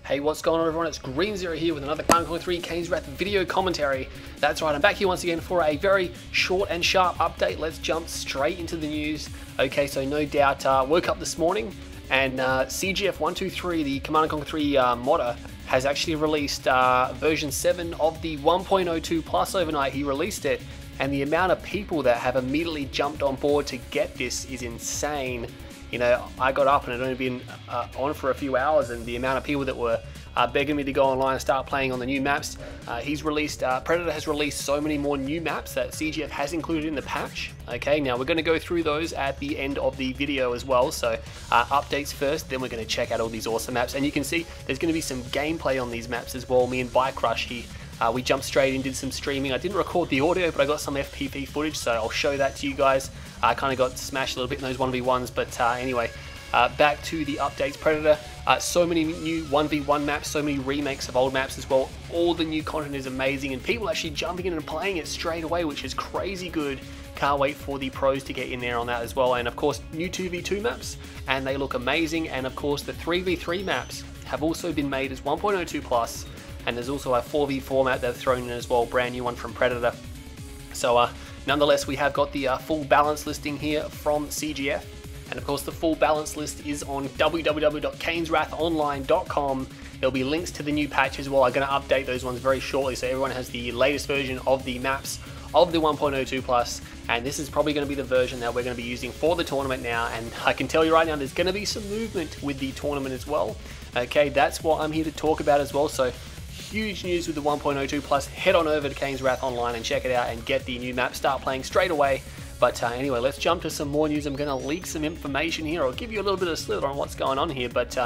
Hey, what's going on everyone? It's Green Zero here with another Command Conquer 3 Kane's Wrath video commentary. That's right, I'm back here once again for a very short and sharp update. Let's jump straight into the news. Okay, so no doubt, woke up this morning and CGF123, the Command Conquer 3 modder, has actually released version 7 of the 1.02 Plus overnight. He released it, and the amount of people that have immediately jumped on board to get this is insane. You know, I got up and it had only been on for a few hours, and the amount of people that were begging me to go online and start playing on the new maps. He's released, Predator has released so many more new maps that CGF has included in the patch. Okay, now we're going to go through those at the end of the video as well. So updates first, then we're going to check out all these awesome maps. And you can see there's going to be some gameplay on these maps as well. Me and Bike Rush, we jumped straight in, did some streaming. I didn't record the audio, but I got some FPV footage, so I'll show that to you guys. I kind of got smashed a little bit in those 1v1s, but anyway, back to the updates. Predator, so many new 1v1 maps, so many remakes of old maps as well. All the new content is amazing, and people actually jumping in and playing it straight away, which is crazy good. Can't wait for the pros to get in there on that as well. And of course, new 2v2 maps, and they look amazing. And of course, the 3v3 maps have also been made as 1.02 Plus. And there's also a 4v4 map they've thrown in as well, brand new one from Predator. So nonetheless, we have got the full balance listing here from CGF. And of course, the full balance list is on www.caneswrathonline.com. There'll be links to the new patch as well. I'm going to update those ones very shortly, so everyone has the latest version of the maps of the 1.02 Plus. And this is probably going to be the version that we're going to be using for the tournament now. And I can tell you right now, there's going to be some movement with the tournament as well. Okay, that's what I'm here to talk about as well. So huge news with the 1.02 Plus. Head on over to Kane's Wrath Online and check it out and get the new map. Start playing straight away. But anyway, let's jump to some more news. I'm going to leak some information here. I'll give you a little bit of slither on what's going on here. But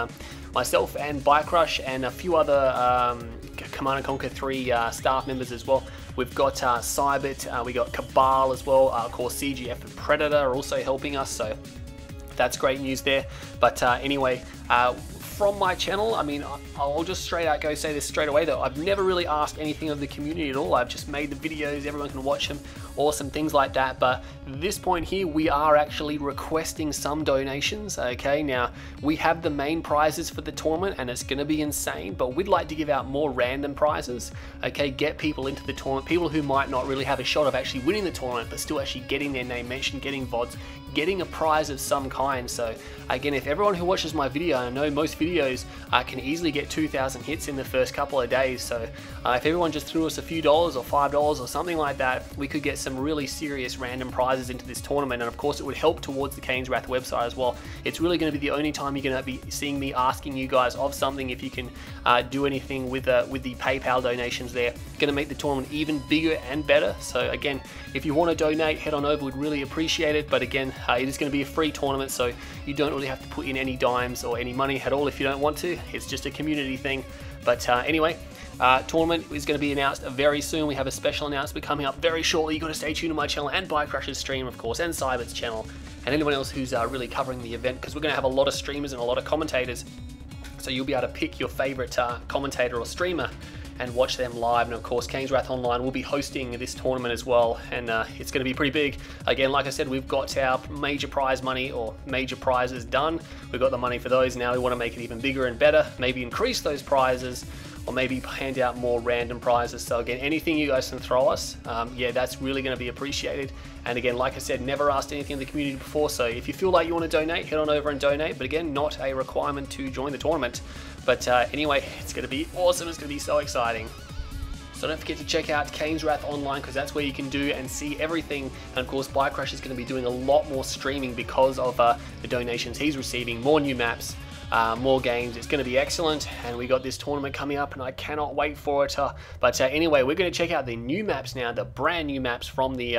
myself and Bike Rush and a few other Command & Conquer 3 staff members as well. We've got Cybit, we got Cabal as well. Of course, CGF and Predator are also helping us. So that's great news there. But anyway, from my channel, I mean, I'll just straight out go say this straight away though, I've never really asked anything of the community at all. I've just made the videos, everyone can watch them, awesome things like that. But at this point here, we are actually requesting some donations. Okay, now we have the main prizes for the tournament and it's going to be insane, but we'd like to give out more random prizes. Okay, get people into the tournament, people who might not really have a shot of actually winning the tournament, but still actually getting their name mentioned, getting VODs, getting a prize of some kind. So again, if everyone who watches my video, I know most videos can easily get 2,000 hits in the first couple of days. So if everyone just threw us a few dollars or $5 or something like that, we could get some really serious random prizes into this tournament. And of course, it would help towards the Kane's Wrath website as well. It's really going to be the only time you're going to be seeing me asking you guys of something. If you can do anything with the PayPal donations there, going to make the tournament even bigger and better. So again, if you want to donate, head on over, we'd really appreciate it. But again, it is going to be a free tournament, so you don't really have to put in any dimes or any money at all if you don't want to. It's just a community thing. But anyway, tournament is going to be announced very soon. We have a special announcement coming up very shortly. You've got to stay tuned to my channel and Bike Rush's stream, of course, and Cybit's channel, and anyone else who's really covering the event, because we're going to have a lot of streamers and a lot of commentators. So you'll be able to pick your favorite commentator or streamer and watch them live. And of course, Kane's Wrath Online will be hosting this tournament as well, and it's going to be pretty big. Again, like I said, we've got our major prize money or major prizes done. We've got the money for those. Now we want to make it even bigger and better, maybe increase those prizes, or maybe hand out more random prizes. So again, anything you guys can throw us, yeah, that's really going to be appreciated. And again, like I said, never asked anything of the community before, so if you feel like you want to donate, head on over and donate. But again, not a requirement to join the tournament. But anyway, it's going to be awesome. It's going to be so exciting. So don't forget to check out Kane's Wrath Online, because that's where you can do and see everything. And of course, Bike Rush is going to be doing a lot more streaming because of the donations he's receiving, more new maps, more games. It's going to be excellent, and we got this tournament coming up and I cannot wait for it. But anyway, we're going to check out the new maps now, the brand new maps from the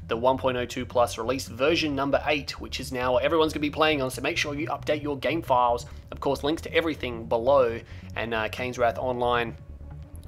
1.02 Plus release version number 8, which is now everyone's going to be playing on. So make sure you update your game files. Of course, links to everything below, and Kane's Wrath Online.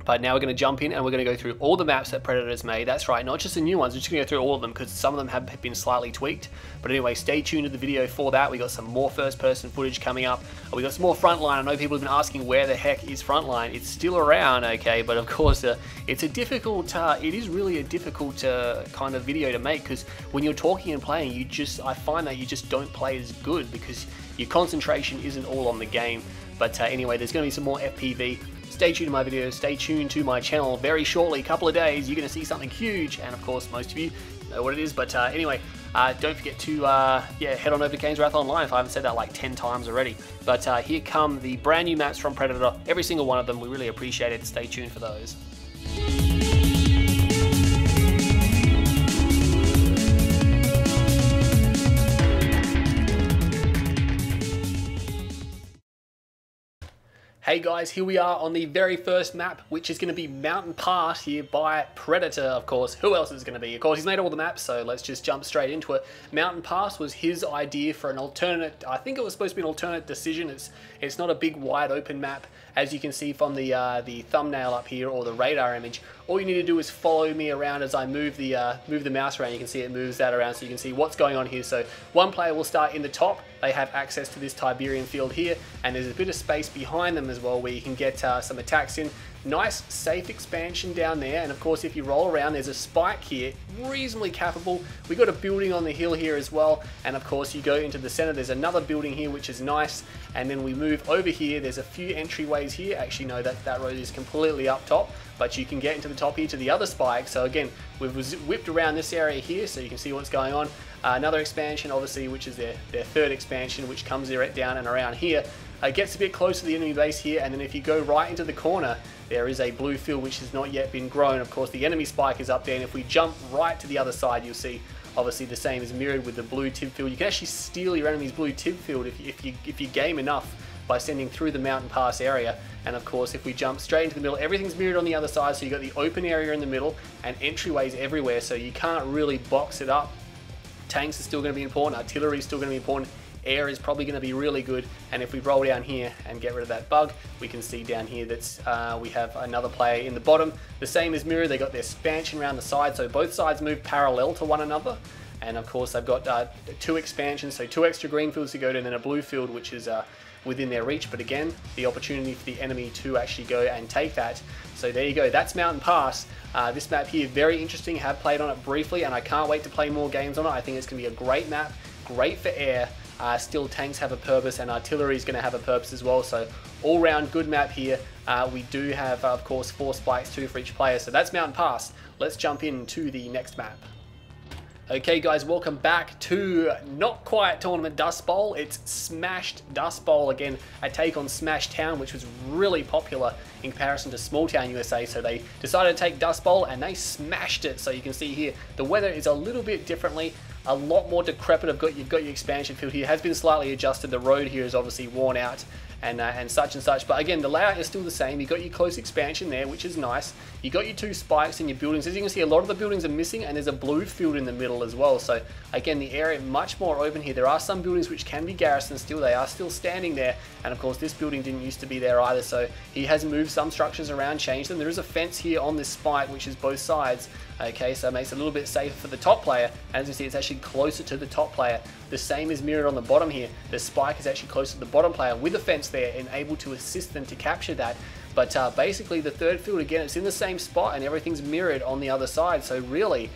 But now we're going to jump in and we're going to go through all the maps that Predator has made. That's right, not just the new ones. We're just going to go through all of them because some of them have been slightly tweaked. But anyway, stay tuned to the video for that. We got some more first-person footage coming up. We got some more Frontline. I know people have been asking where the heck is Frontline. It's still around, okay? But of course, it's a difficult. It is really a difficult kind of video to make, because when you're talking and playing, I find that you just don't play as good because your concentration isn't all on the game. But anyway, there's going to be some more FPV. Stay tuned to my videos, stay tuned to my channel. Very shortly, a couple of days, you're going to see something huge, and of course most of you know what it is. But anyway, don't forget to head on over to Kane's Wrath Online if I haven't said that like 10 times already. But here come the brand new maps from Predator, every single one of them. We really appreciate it. Stay tuned for those. Hey guys, here we are on the very first map, which is going to be Mountain Pass here by Predator, of course. Who else is it going to be? Of course, he's made all the maps, so let's just jump straight into it. Mountain Pass was his idea for an alternate, I think it was supposed to be an alternate decision. It's not a big wide open map, as you can see from the thumbnail up here, or the radar image. All you need to do is follow me around as I move the mouse around. You can see it moves that around, so you can see what's going on here. So one player will start in the top. They have access to this Tiberian field here, and there's a bit of space behind them as well where you can get some attacks in. Nice safe expansion down there, and of course if you roll around there's a spike here, reasonably capable. We got a building on the hill here as well, and of course you go into the center, there's another building here which is nice, and then we move over here. There's a few entryways here. Actually no, that road is completely up top, but you can get into the top here to the other spike. So again, we've whipped around this area here so you can see what's going on. Another expansion obviously, which is their third expansion, which comes down and around here. It gets a bit close to the enemy base here, and then if you go right into the corner, there is a blue field which has not yet been grown. Of course, the enemy spike is up there, and if we jump right to the other side, you'll see obviously the same is mirrored with the blue tib field. You can actually steal your enemy's blue tib field if you game enough by sending through the Mountain Pass area. And of course, if we jump straight into the middle, everything's mirrored on the other side, so you've got the open area in the middle and entryways everywhere, so you can't really box it up. Tanks are still going to be important, artillery is still going to be important, air is probably going to be really good. And if we roll down here and get rid of that bug, we can see down here that we have another player in the bottom. The same as mirror, they got their expansion around the side, so both sides move parallel to one another. And of course they've got 2 expansions, so 2 extra green fields to go to, and then a blue field which is within their reach. But again, the opportunity for the enemy to actually go and take that. So there you go, that's Mountain Pass. This map here, very interesting. Have played on it briefly, and I can't wait to play more games on it. I think it's going to be a great map, great for air. Still, tanks have a purpose, and artillery is going to have a purpose as well. So all round good map here. We do have, of course, 4 spikes, 2 for each player. So that's Mountain Pass. Let's jump into the next map. Okay guys, welcome back to not quite Tournament Dust Bowl. It's Smashed Dust Bowl, again a take on Smash Town, which was really popular in comparison to Small Town USA. So they decided to take Dust Bowl and they smashed it. So you can see here the weather is a little bit differently, a lot more decrepit. You've got your expansion field here, it has been slightly adjusted. The road here is obviously worn out and such and such, but again the layout is still the same. You got your close expansion there, which is nice. You got your 2 spikes in your buildings. As you can see, a lot of the buildings are missing, and there's a blue field in the middle as well. So again, the area much more open here. There are some buildings which can be garrisons still. They are still standing there, and of course this building didn't used to be there either. So he has moved some structures around, changed them. There is a fence here on this spike which is both sides. Okay, so it makes it a little bit safer for the top player. And as you see, it's actually closer to the top player. The same is mirrored on the bottom here. The spike is actually closer to the bottom player with a fence there and able to assist them to capture that. But basically the third field, again, it's in the same spot and everything's mirrored on the other side. So really,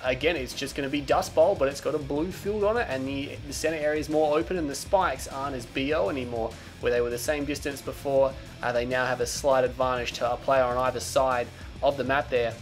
again, it's just going to be Dust Bowl, but it's got a blue field on it, and the center area is more open, and the spikes aren't as BO anymore, where they were the same distance before. They now have a slight advantage to a player on either side of the map there.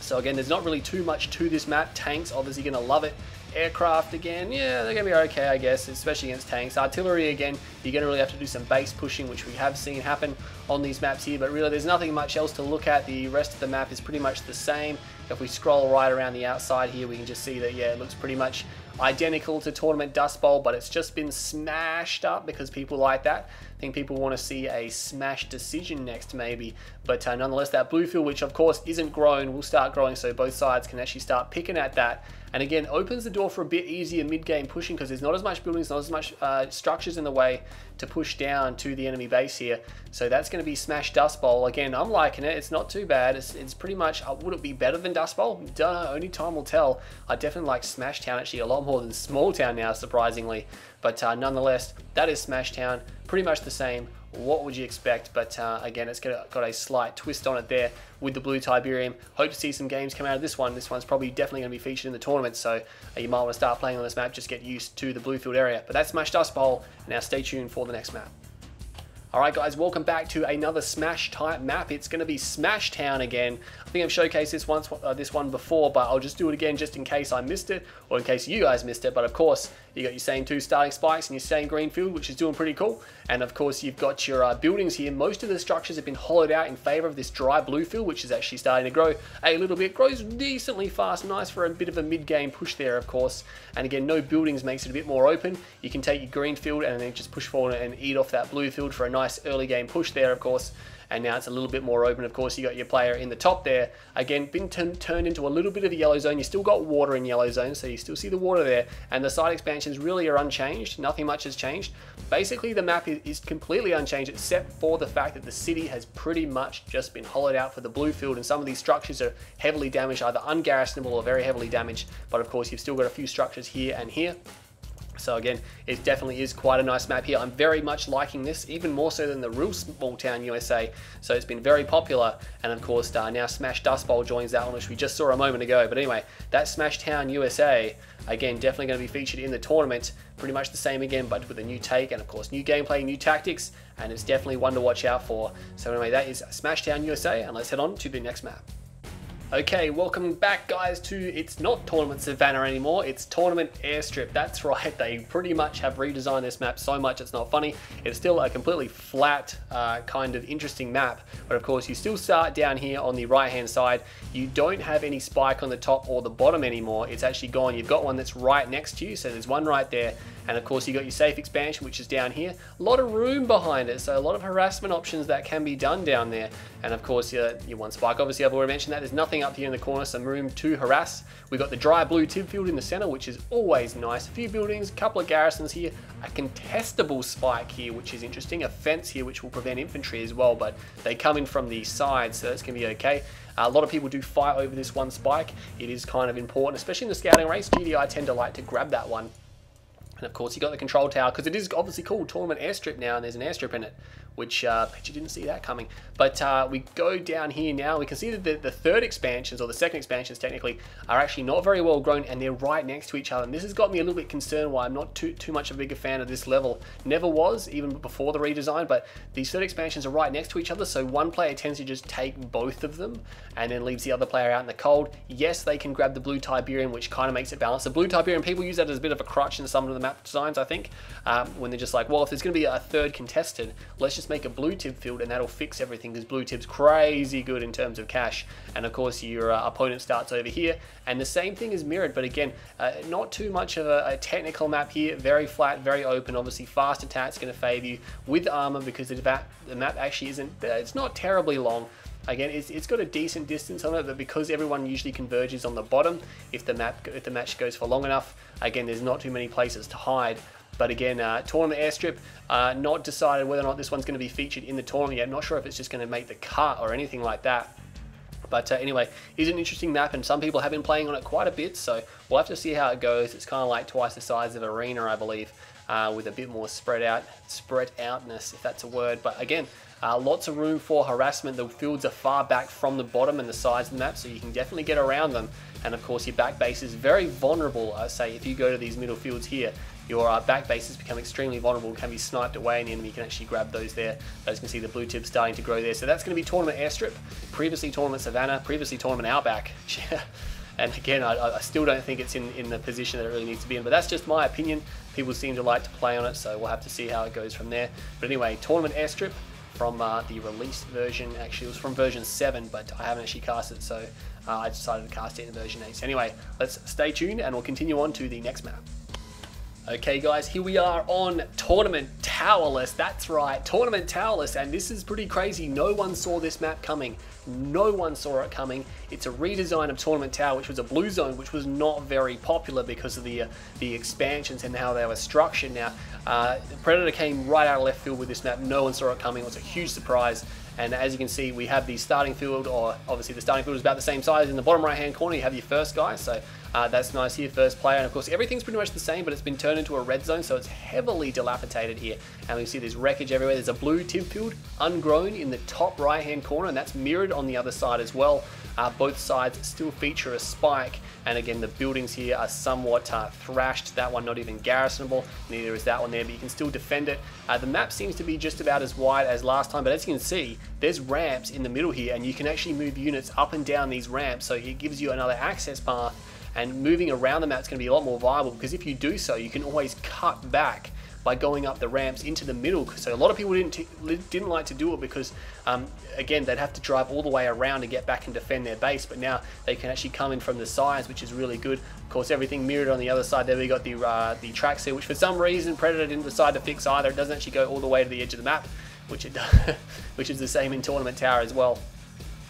So again, there's not really too much to this map. Tanks obviously going to love it. Aircraft, again, yeah, they're going to be okay, I guess, especially against tanks. Artillery, again, you're going to really have to do some base pushing, which we have seen happen on these maps here, but really there's nothing much else to look at. The rest of the map is pretty much the same. If we scroll right around the outside here, we can just see that, yeah, it looks pretty much identical to Tournament Dust Bowl, but it's just been smashed up because people like that. I think people want to see a smash decision next, maybe. But nonetheless, that blue field, which of course isn't grown, will start growing, so both sides can actually start picking at that. And again, opens the door for a bit easier mid-game pushing, because there's not as much buildings, not as much structures in the way to push down to the enemy base here. So that's going to be Smash Dust Bowl. Again, I'm liking it. It's not too bad. It's pretty much, would it be better than Dust Bowl? Don't know, only time will tell. I definitely like Smash Town actually a lot more than Small Town now, surprisingly. But nonetheless, that is Smash Town. Pretty much the same. What would you expect? But again, it's got a slight twist on it there with the blue Tiberium. Hope to see some games come out of this one. This one's probably definitely going to be featured in the tournament, so you might want to start playing on this map, just get used to the blue field area. But that's Smash Dust Bowl. Now stay tuned for the next map. Alright guys, welcome back to another Smash type map. It's going to be Smash Town again. I think I've showcased this one before, but I'll just do it again just in case I missed it, or in case you guys missed it. But of course, you got your same 2 starting spikes and your same green field, which is doing pretty cool. And of course, you've got your buildings here. Most of the structures have been hollowed out in favor of this dry blue field, which is actually starting to grow a little bit. Grows decently fast, nice for a bit of a mid-game push there, of course. And again, no buildings makes it a bit more open. You can take your green field and then just push forward and eat off that blue field for a nice early game push there, of course. And now it's a little bit more open. Of course, you got your player in the top there. Again, been turned into a little bit of a yellow zone. You still got water in yellow zone, so you still see the water there. And the side expansions really are unchanged. Nothing much has changed. Basically, the map is completely unchanged, except for the fact that the city has pretty much just been hollowed out for the blue field, and some of these structures are heavily damaged, either ungarrisonable or very heavily damaged. But of course, you've still got a few structures here and here. So again, it definitely is quite a nice map here. I'm very much liking this, even more so than the real Small Town USA. So it's been very popular, and of course now Smash Dust Bowl joins that one, which we just saw a moment ago. But anyway, that Smash Town USA, again, definitely going to be featured in the tournament. Pretty much the same again, but with a new take, and of course new gameplay, new tactics, and it's definitely one to watch out for. So anyway, that is Smash Town USA, and let's head on to the next map. Okay, welcome back guys to, it's not Tournament Savannah anymore, it's Tournament Airstrip. That's right, they pretty much have redesigned this map so much it's not funny. It's still a completely flat, kind of interesting map, but of course you still start down here on the right hand side. You don't have any spike on the top or the bottom anymore, it's actually gone. You've got one that's right next to you, so there's one right there. And of course you got your safe expansion, which is down here. A lot of room behind it, so a lot of harassment options that can be done down there. And of course your one spike, obviously I've already mentioned that. There's nothing up here in the corner, some room to harass. We've got the dry blue tib field in the center, which is always nice. A few buildings, a couple of garrisons here, a contestable spike here, which is interesting. A fence here, which will prevent infantry as well, but they come in from the side, so that's going to be okay. A lot of people do fight over this one spike. It is kind of important, especially in the scouting race. GDI tend to like to grab that one. And of course you got the control tower, because it is obviously called Tournament Airstrip now, and there's an airstrip in it, which bet you didn't see that coming. But we go down here now, we can see that the third expansions, or the second expansions technically, are actually not very well grown, and they're right next to each other. And this has got me a little bit concerned why I'm not too much of a bigger fan of this level. Never was, even before the redesign, but these third expansions are right next to each other, so one player tends to just take both of them, and then leaves the other player out in the cold. Yes, they can grab the blue Tiberian, which kind of makes it balanced. The blue Tiberian, people use that as a bit of a crutch in some of the map designs, I think, when they're just like, well, if there's going to be a third contested, let's just make a blue tib field and that'll fix everything, because blue tib's crazy good in terms of cash. And of course your opponent starts over here, and the same thing is mirrored, but again, not too much of a technical map here. Very flat, very open. Obviously fast attack's going to favor you with armor, because the map actually isn't, it's not terribly long. Again, it's got a decent distance on it, but because everyone usually converges on the bottom, if the match goes for long enough, again, there's not too many places to hide. But again, Tournament Airstrip, not decided whether or not this one's going to be featured in the tournament yet. Not sure if it's just going to make the cut or anything like that. But anyway, it's an interesting map, and some people have been playing on it quite a bit, so we'll have to see how it goes. It's kind of like twice the size of Arena, I believe, with a bit more spread outness, if that's a word. But again, lots of room for harassment. The fields are far back from the bottom and the sides of the map, so you can definitely get around them. And of course your back base is very vulnerable. Say if you go to these middle fields here, your back bases become extremely vulnerable, can be sniped away, and the enemy can actually grab those there. As you can see, the blue tip starting to grow there. So that's going to be Tournament Airstrip, previously Tournament Savannah, previously Tournament Outback. And again, I still don't think it's in the position that it really needs to be in, but that's just my opinion. People seem to like to play on it, so we'll have to see how it goes from there. But anyway, Tournament Airstrip from the released version. Actually, it was from version 7, but I haven't actually cast it, so I decided to cast it in version 8. So anyway, let's stay tuned and we'll continue on to the next map. Okay guys, here we are on Tournament Towerless. That's right, Tournament Towerless, and this is pretty crazy. No one saw this map coming. No one saw it coming. It's a redesign of Tournament Tower, which was a blue zone, which was not very popular because of the expansions and how they were structured. Now, Predator came right out of left field with this map. No one saw it coming. It was a huge surprise. And as you can see, we have the starting field, or obviously the starting field is about the same size. In the bottom right hand corner, you have your first guy. So That's nice here, first player. And of course, everything's pretty much the same, but it's been turned into a red zone, so it's heavily dilapidated here. And we see there's wreckage everywhere. There's a blue tip field, ungrown, in the top right-hand corner, and that's mirrored on the other side as well. Both sides still feature a spike, and again, the buildings here are somewhat thrashed. That one not even garrisonable, neither is that one there, but you can still defend it. The map seems to be just about as wide as last time, but as you can see, there's ramps in the middle here, and you can actually move units up and down these ramps, so it gives you another access path, and moving around the map is going to be a lot more viable, because if you do so, you can always cut back by going up the ramps into the middle. So a lot of people didn't like to do it because again, they'd have to drive all the way around to get back and defend their base, but now they can actually come in from the sides, which is really good. Of course, everything mirrored on the other side. There we got the tracks here, which for some reason Predator didn't decide to fix either. It doesn't actually go all the way to the edge of the map, which it does, which is the same in Tournament Tower as well.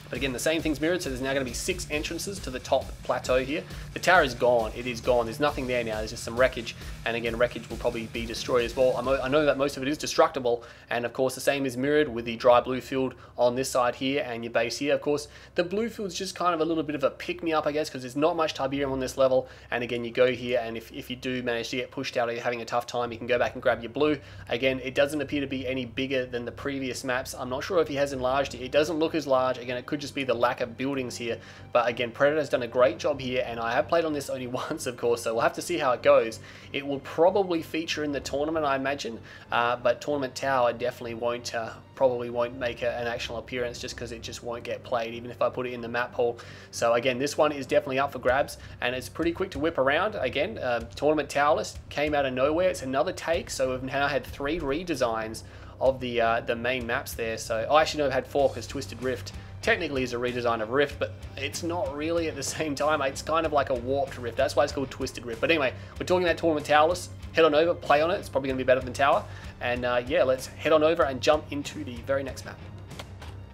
But again, the same thing's mirrored, so there's now going to be 6 entrances to the top plateau here. The tower is gone. It is gone. There's nothing there now. There's just some wreckage. And again, wreckage will probably be destroyed as well. I know that most of it is destructible. And of course, the same is mirrored with the dry blue field on this side here and your base here. Of course, the blue field's just kind of a little bit of a pick-me-up, I guess, because there's not much Tiberium on this level. And again, you go here, and if you do manage to get pushed out or you're having a tough time, you can go back and grab your blue. Again, it doesn't appear to be any bigger than the previous maps. I'm not sure if he has enlarged it. It doesn't look as large. Again, it could just be the lack of buildings here, but again, Predator's done a great job here, and I have played on this only once, of course, so we'll have to see how it goes. It will probably feature in the tournament, I imagine, but Tournament Tower definitely won't, probably won't make an actual appearance, just because it just won't get played, even if I put it in the map pool. So again, this one is definitely up for grabs, and it's pretty quick to whip around. Again, Tournament Towerless came out of nowhere. It's another take, so we've now had 3 redesigns of the main maps there. So I actually know I've had 4, because Twisted Rift technically is a redesign of Rift, but it's not really at the same time. It's kind of like a warped Rift. That's why it's called Twisted Rift. But anyway, we're talking about Tournament Towerless. Head on over, play on it. It's probably going to be better than Tower. And yeah, let's head on over and jump into the very next map.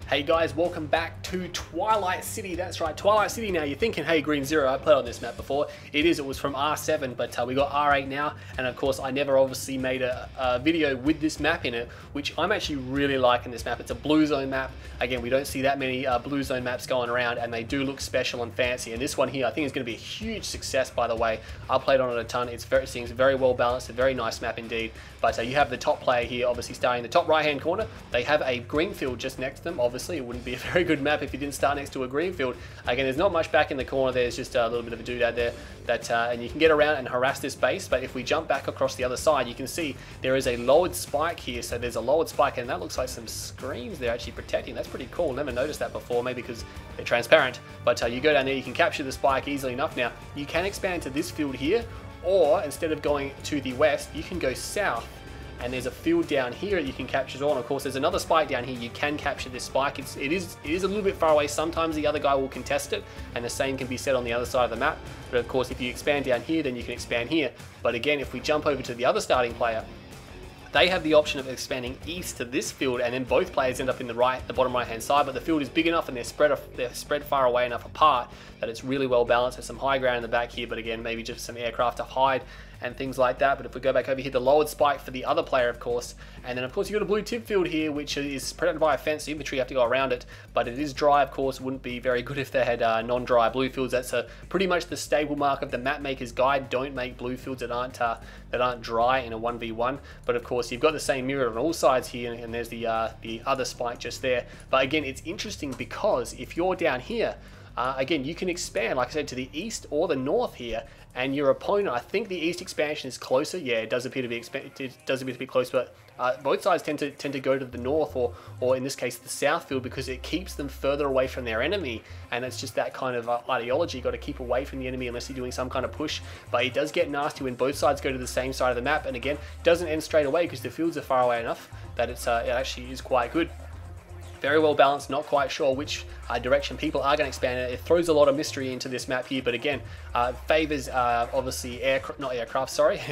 Hey guys, welcome back to Twilight City. That's right, Twilight City. Now you're thinking, hey, Green Zero, I played on this map before. It was from R7, but we got R8 now. And of course, I never obviously made a video with this map in it, which I'm actually really liking this map. It's a blue zone map. Again, we don't see that many blue zone maps going around, and they do look special and fancy. And this one here, I think is going to be a huge success, by the way. I played on it a ton. It seems very well balanced, a very nice map indeed. But you have the top player here, obviously starting in the top right-hand corner. They have a green field just next to them. Obviously, it wouldn't be a very good map if you didn't start next to a green field. Again, there's not much back in the corner. There's just a little bit of a doodad there. And you can get around and harass this base. But if we jump back across the other side, you can see there is a lowered spike here. So there's a lowered spike, and that looks like some screens they're actually protecting. That's pretty cool. Never noticed that before, maybe because they're transparent. But you go down there, you can capture the spike easily enough. Now, you can expand to this field here, or instead of going to the west, you can go south. And there's a field down here that you can capture as well. And of course, there's another spike down here. You can capture this spike. It is a little bit far away. Sometimes the other guy will contest it, and the same can be said on the other side of the map. But of course, if you expand down here, then you can expand here. But again, if we jump over to the other starting player, they have the option of expanding east to this field, and then both players end up in the bottom right-hand side. But the field is big enough, and they're spread far away enough apart that it's really well balanced. There's some high ground in the back here, but again, maybe just some aircraft to hide and things like that. But if we go back over here, the lowered spike for the other player, of course, and then of course you've got a blue tip field here, which is protected by a fence. So infantry have to go around it, but it is dry, of course. Wouldn't be very good if they had non-dry blue fields. That's pretty much the stable mark of the map maker's guide. Don't make blue fields that aren't dry in a 1v1. But of course, you've got the same mirror on all sides here, and there's the other spike just there. But again, it's interesting because if you're down here, again, you can expand, like I said, to the east or the north here, and your opponent, I think the east expansion is closer. Yeah, it does appear to be close, but both sides tend to go to the north, or in this case the south field, because it keeps them further away from their enemy. And it's just that kind of ideology. You've got to keep away from the enemy unless you're doing some kind of push. But it does get nasty when both sides go to the same side of the map, and again, it doesn't end straight away because the fields are far away enough that it actually is quite good. Very well balanced. Not quite sure which direction people are going to expand it. It throws a lot of mystery into this map here, but again, favors obviously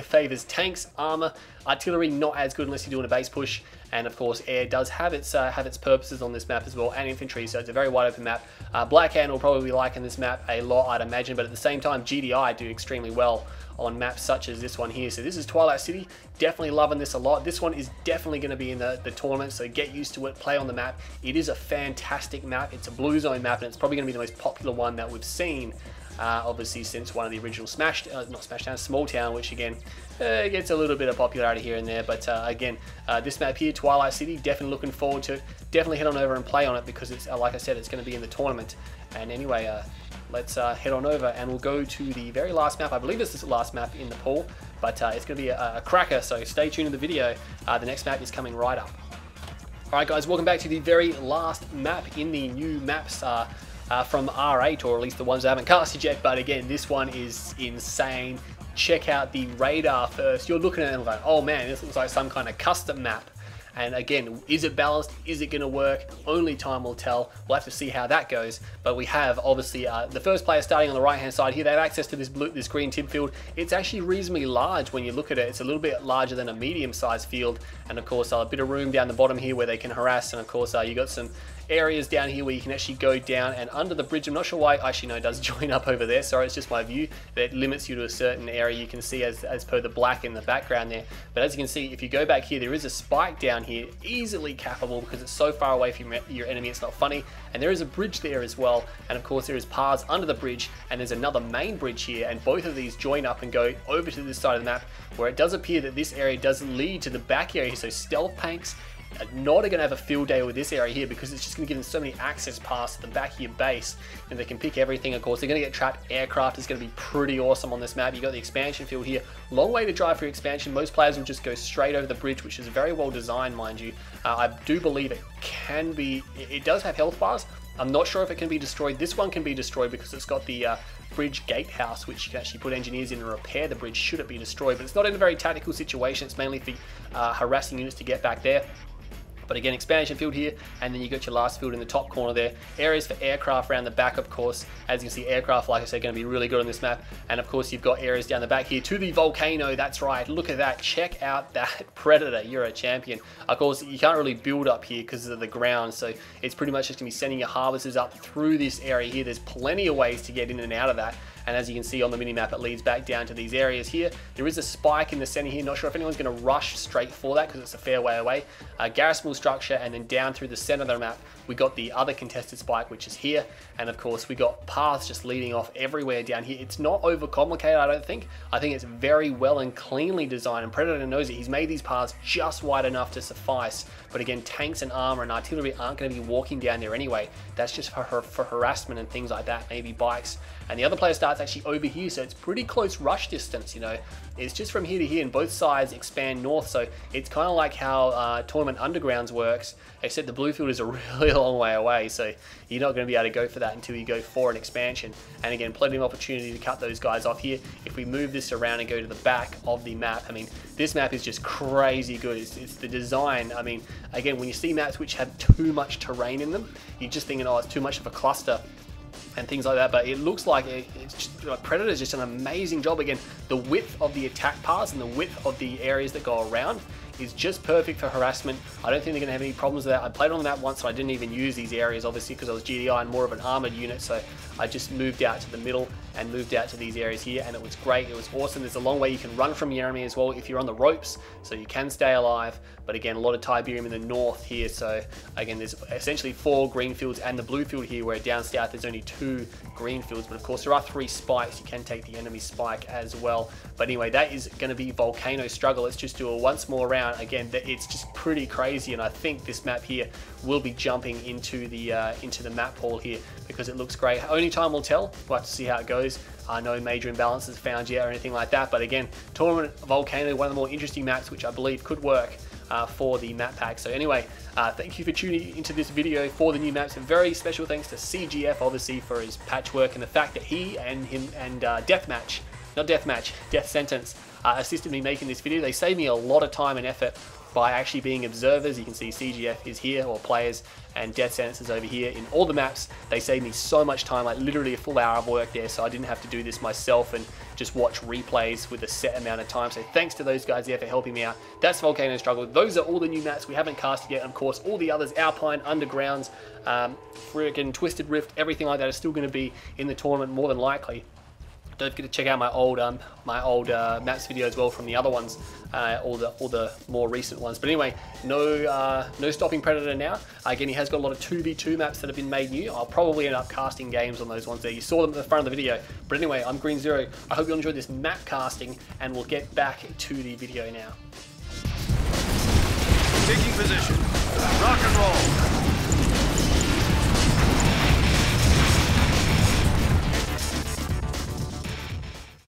favors tanks, armor, artillery. Not as good unless you're doing a base push, and of course, air does have its purposes on this map as well, and infantry. So it's a very wide open map. Blackhand will probably be liking this map a lot, I'd imagine, but at the same time, GDI do extremely well on maps such as this one here. So this is Twilight City. Definitely loving this a lot. This one is definitely going to be in the tournament, so get used to it, play on the map. It is a fantastic map. It's a blue zone map, and it's probably going to be the most popular one that we've seen obviously since one of the original not Smash Town, Small Town, which again gets a little bit of popularity here and there. But again, this map here, Twilight City, definitely looking forward to it. Definitely head on over and play on it because it's like I said, it's going to be in the tournament. And anyway, let's head on over and we'll go to the very last map. I believe this is the last map in the pool, but it's going to be a cracker, so stay tuned to the video. The next map is coming right up. Alright guys, welcome back to the very last map in the new maps from R8, or at least the ones I haven't casted yet. But again, this one is insane. Check out the radar first. You're looking at it and going, oh man, this looks like some kind of custom map. And again, is it balanced? Is it going to work? Only time will tell. We'll have to see how that goes. But we have obviously the first player starting on the right hand side here. They have access to this green tip field. It's actually reasonably large when you look at it. It's a little bit larger than a medium sized field. And of course a bit of room down the bottom here where they can harass. And of course you got some areas down here where you can actually go down and under the bridge. I'm not sure why. Actually no, it does join up over there. Sorry, it's just my view. That limits you to a certain area you can see as per the black in the background there. But as you can see, if you go back here, there is a spike down here, easily cappable because it's so far away from your enemy, it's not funny. And there is a bridge there as well. And of course there is paths under the bridge, and there's another main bridge here, and both of these join up and go over to this side of the map, where it does appear that this area does lead to the back area. So stealth tanks not going to have a field day with this area here because it's just going to give them so many access paths to the back of your base, and they can pick everything. Of course, they're going to get trapped. Aircraft is going to be pretty awesome on this map. You got the expansion field here. Long way to drive for your expansion. Most players will just go straight over the bridge, which is very well designed, mind you. I do believe it can be. It does have health bars. I'm not sure if it can be destroyed. This one can be destroyed because it's got the bridge gatehouse, which you can actually put engineers in and repair the bridge should it be destroyed. But it's not in a very tactical situation. It's mainly for harassing units to get back there. But again, expansion field here, and then you got your last field in the top corner there. Areas for aircraft around the back, of course. As you can see, aircraft, like I said, going to be really good on this map. And of course, you've got areas down the back here to the volcano. That's right. Look at that. Check out that Predator. You're a champion. Of course, you can't really build up here because of the ground. So it's pretty much just going to be sending your harvesters up through this area here. There's plenty of ways to get in and out of that. And as you can see on the minimap, it leads back down to these areas here. There is a spike in the center here. Not sure if anyone's going to rush straight for that because it's a fair way away. Garrisonable structure, and then down through the center of the map, we got the other contested spike, which is here. And of course, we got paths just leading off everywhere down here. It's not overcomplicated, I don't think. I think it's very well and cleanly designed, and Predator knows it. He's made these paths just wide enough to suffice. But again, tanks and armor and artillery aren't going to be walking down there anyway. That's just for harassment and things like that, maybe bikes. And the other player starts actually over here, so it's pretty close rush distance, you know. It's just from here to here, and both sides expand north, so it's kind of like how Tournament Undergrounds works, except the blue field is a really long way away, so you're not going to be able to go for that until you go for an expansion. And again, plenty of opportunity to cut those guys off here. If we move this around and go to the back of the map, I mean, this map is just crazy good. It's the design. I mean, again, when you see maps which have too much terrain in them, you're just thinking, oh, it's too much of a cluster and things like that, but it looks like Predator's just an amazing job. Again, the width of the attack paths and the width of the areas that go around is just perfect for harassment. I don't think they're going to have any problems with that. I played on the map once, so I didn't even use these areas, obviously, because I was GDI and more of an armored unit, so I just moved out to the middle and moved out to these areas here, and it was great. It was awesome. There's a long way you can run from your enemy as well if you're on the ropes, so you can stay alive. But again, a lot of Tiberium in the north here, so again, there's essentially 4 green fields and the blue field here, where down south there's only 2 green fields. But of course, there are 3 spikes. You can take the enemy spike as well. But anyway, that is going to be Volcano Struggle. Let's just do a once more round. Again, it's just pretty crazy, and I think this map here will be jumping into the map pool here because it looks great. Only time will tell. We'll have to see how it goes. No major imbalances found yet or anything like that, but again, Tournament Volcano, one of the more interesting maps which I believe could work for the map pack. So anyway, thank you for tuning into this video for the new maps. A very special thanks to CGF, obviously, for his patchwork and the fact that he and Death Sentence assisted me making this video. They saved me a lot of time and effort by actually being observers. You can see CGF is here, or players, and Death Sentence is over here in all the maps. They saved me so much time, like literally a full hour of work there, so I didn't have to do this myself and just watch replays with a set amount of time. So thanks to those guys there for helping me out. That's Volcano Struggle. Those are all the new maps we haven't casted yet. Of course, all the others, Alpine, Undergrounds, freaking Twisted Rift, everything like that is still going to be in the tournament more than likely. Don't forget to check out my old maps video as well from the other ones, all the more recent ones. But anyway, no stopping Predator now. Again, he has got a lot of 2v2 maps that have been made new. I'll probably end up casting games on those ones there. You saw them at the front of the video. But anyway, I'm Green Zero. I hope you enjoyed this map casting, and we'll get back to the video now. Taking position. Rock and roll.